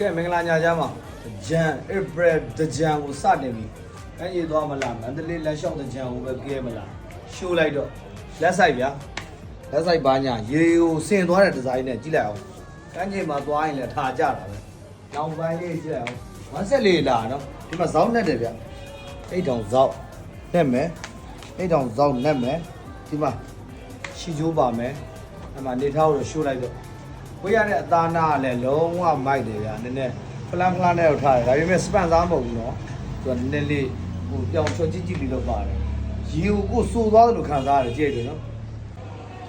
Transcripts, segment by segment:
ကဲမင်္ဂလာညချမ်းပါဂျန်ဧပြီတကြံကိုစတင်ပြီအဲရေးသွားမလားမန္တလေးလက်လျှောက်တကြံကိုပဲကဲမလားရှိုးလိုက်တော့လက်ဆိုင်ဗျာလက်ဆိုင်ပါညာရေကိုဆင်သွားတဲ့ဒီဇိုင်းနဲ့ကြည့်လိုက်အောင်ကမ်းခြေမှာသွားရင်လည်းထားကြတာပဲနောင်ပိုင်းလေးကြည့်လိုက်အောင်ဝမ်းဆက်လေးလာနော်ဒီမှာဇောင်းနဲ့တယ်ဗျအိတ်တောင်ဇောက်နဲ့မယ်အိတ်တောင်ဇောက်နဲ့မယ်ဒီမှာရှီချိုးပါမယ်အဲ့မှာနေထားကိုရှိုးလိုက်တော့ဝေးရတဲ့အသားနာကလည်းလုံးဝမိုက်တယ်ဗျာနည်းနည်းဖလန်းဖလန်းနဲ့တော့ထားတယ်ဒါပေမဲ့စပန်စားမဟုတ်ဘူးနော်သူကနည်းနည်းလေးဟိုပြောင်ချောကြည့်ကြည့်လေးတော့ပါတယ်ရေကိုစိုးသွားတယ်လို့ခံစားရတယ်ကြည့်တယ်နော်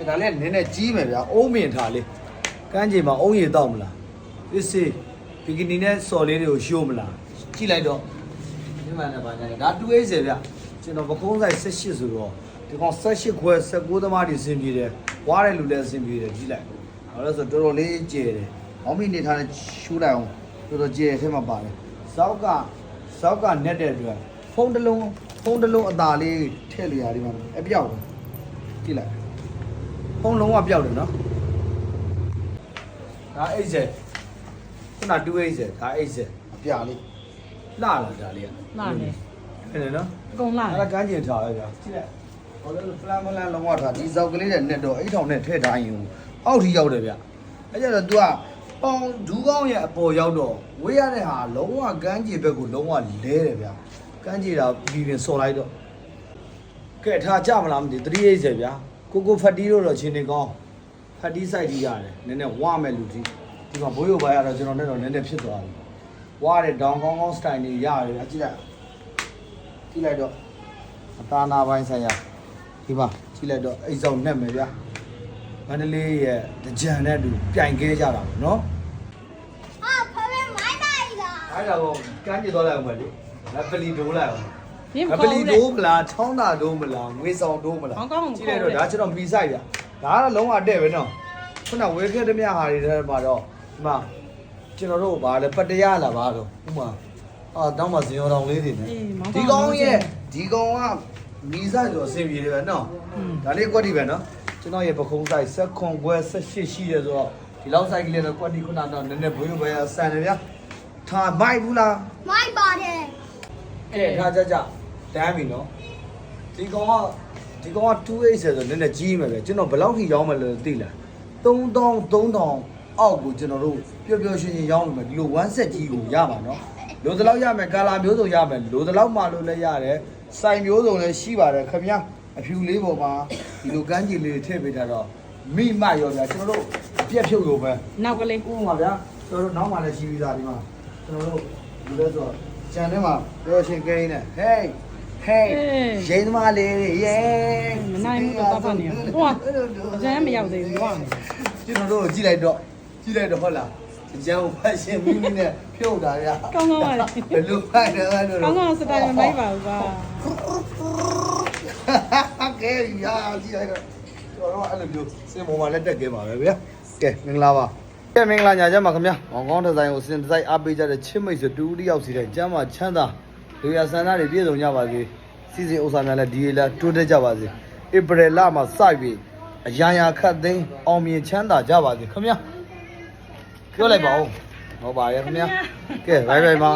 ဒါလည်းနည်းနည်းကြီးမယ်ဗျာအုံးမြင်ထားလေးကမ်းခြေမှာအုံးရည်တောက်မလားအစ်စေးဘီကနီနဲ့စော်လေးတွေကိုရှိုးမလားကြည့်လိုက်တော့ဒီမှာလည်းပါနေတယ်ဒါ280ဗျကျွန်တော်ပကုံးဆိုင်18ဆိုတော့ဒီကောင်18ခွဲ19သမားတွေစင်ပြေတယ်ဝါးတဲ့လူလည်းစင်ပြေတယ်ကြည့်လိုက်ဘာလို့ဆိုတော်တော်လေးကျဲတယ်အောင်းမိနေထားတဲ့ရှိုးလိုက်အောင်တော်တော်ကျဲထဲမှာပါတယ်ဇောက်ကနက်တဲ့အတွက်ဖုံးတစ်လုံးအသာလေးထည့်လိုက်ရဒီမှာအပြောက်ပဲကြည့်လိုက်ဖုံးလုံးဝပြောက်တယ်နော်ဒါ80ခုန280ဒါ80အပြာလေးလှလာဒါလေးကလှနေအဲ့နော်အကုန်လှအဲ့ဒါကန်းကျင်ထားပဲဗျာကြည့်လိုက်ဟောလို့ဖလန်လုံးဝထားဒီဇောက်ကလေးနဲ့နဲ့တော့အိတ်ထောင်နဲ့ထည့်ထားရင်အောက်ထိရောက်တယ်ဗျအဲ့ကျတော့ तू ကပေါင်ဒူးကောင်းရဲ့အပေါ်ရောက်တော့ဝေးရတဲ့ဟာလုံးဝကန်းကျင်ဘက်ကိုလုံးဝလဲတယ်ဗျကန်းကျင်တာပြီးရင်စော်လိုက်တော့ကဲထားကြမလားမသိ380ဗျာကိုဖတ်တီးလို့တော့ချင်းနေကောင်းဖတ်တီးစိုက်တီးရတယ်နည်းနည်းဝါမဲ့လူကြီးဒီမှာဘိုးရုပ်ပါရတော့ကျွန်တော်နဲ့တော့နည်းနည်းဖြစ်သွားပြီဝါတဲ့ဒေါင်ကောင်းစတိုင်တွေရတယ်ဗျကြည့်လိုက်တော့အသားနာပိုင်းဆိုင်ရာဒီမှာကြည့်လိုက်တော့အိတ်ဆောင်နဲ့မယ်ဗျာမန္တလေးရဲ့ကြံနဲ့တူပြိုင်ခဲကြတာပေါ့နော်ဟာဖေဖေမိုင်းလိုက်တာအဲ့ဒါကိုကမ်းကြည့်သွားလိုက်အောင်ပဲလေလက်ပလီဒိုးလိုက်အောင်နင်း လက်ပလီဒိုးမလားချောင်းသာဒိုးမလားငွေဆောင်ဒိုးမလားကြည့်လိုက်တော့ဒါကျွန်တော်မီဆိုင်ဗျာဒါကတော့လုံးဝတဲ့ပဲနော်ခုနဝဲခဲတမြဟာတွေထဲမှာတော့ဒီမှာကျွန်တော်တို့ဗာလဲပတရလာပါတော့ဥမာတောင်းမှဇင်ရောတောင်လေးတွေနဲ့ဒီကောင်ကမီဆိုင်ဆိုအဆင်ပြေတယ်ပဲနော်ဒါလေးကွက်တီပဲနော်ကျွန်တော်ရဲ့ပခုံးဆိုင်ဆက်ခွန်ခွဲ18ရှိတယ်ဆိုတော့ဒီလောက်ဆိုင်ကလေးတော့ကွက်တီခုနတော့နည်းနည်းဘွေးဘွေးဆန်တယ်ဗျာထားမိုက်ဘူးလားမိုင်းပါတယ်ကဲထားကြတန်းပြီနော်ဒီကောင်က280ဆိုနည်းနည်းကြီးမယ်ပဲကျွန်တော်ဘယ်လောက်ထိရောင်းမယ်လို့သိလား3000အောက်ကိုကျွန်တော်တို့ပျော်ပျော်ရွှင်ရွှင်ရောင်းမယ်ဒီလို1 set ကြီးကိုရပါနော်လိုတလောက်ရမယ်ကာလာမျိုးစုံရမယ်လိုတလောက်မှလို့လည်းရတယ်စိုင်မျိုးစုံလည်းရှိပါတယ်ခင်ဗျာအဖြူလေးပေါ်မှာဒီလိုကန်းကြီးလေးထည့်ပေးထားတော့မိမရောဗျာကျွန်တော်တို့အပြက်ဖြုတ်ရောပဲနောက်ကလေးဥပမာဗျာကျွန်တော်တို့နောက်မှလည်းရှိပြီးသားဒီမှာကျွန်တော်တို့ဒီလိုဆိုကြံထဲမှာပြောရှင်ကိန်းနဲ့ hey ရိန်းသမားလေးရေမနိုင်ဘူးတော့ပတ်နေဟိုအကျန်းမရောက်သေးဘူးကွာကျွန်တော်တို့ကြည့်လိုက်တော့ဟုတ်လားအကျန်းကိုဖတ်ရှင်မိမိနဲ့ဖြုတ်တာဗျာကောင်းပါလေဘယ်လိုဖတ်တယ်လဲကောင်းစတိုင်မမိုက်ပါဘူးကွာကဲရာကြည့်လိုက်တော့ကျွန်တော်အဲ့လိုမျိုးစင်ပေါ်မှာလက်တက်ခဲ့ပါပဲဗျာကဲမင်္ဂလာပါကဲမင်္ဂလာညချမ်းပါခင်ဗျာဟောင်းကောင်းဒီဇိုင်းကိုစင်ဒီဇိုင်းအားပေးကြတဲ့ချစ်မိတ်ဆွေတူတယောက်စီတဲ့ကျမ်းမှာချမ်းသာလူရဆန္ဒတွေပြည့်စုံကြပါစေစီစဉ်ဥစ္စာများလည်းဒီလာတိုးတက်ကြပါစေဧပြီလမှာစပြီးအရာရာခတ်သိမ်းအောင်မြင်ချမ်းသာကြပါစေခင်ဗျာပြောလိုက်ပါဦးဟောပါရဲ့ခင်ဗျာကဲဘိုင်ဘိုင်ပါ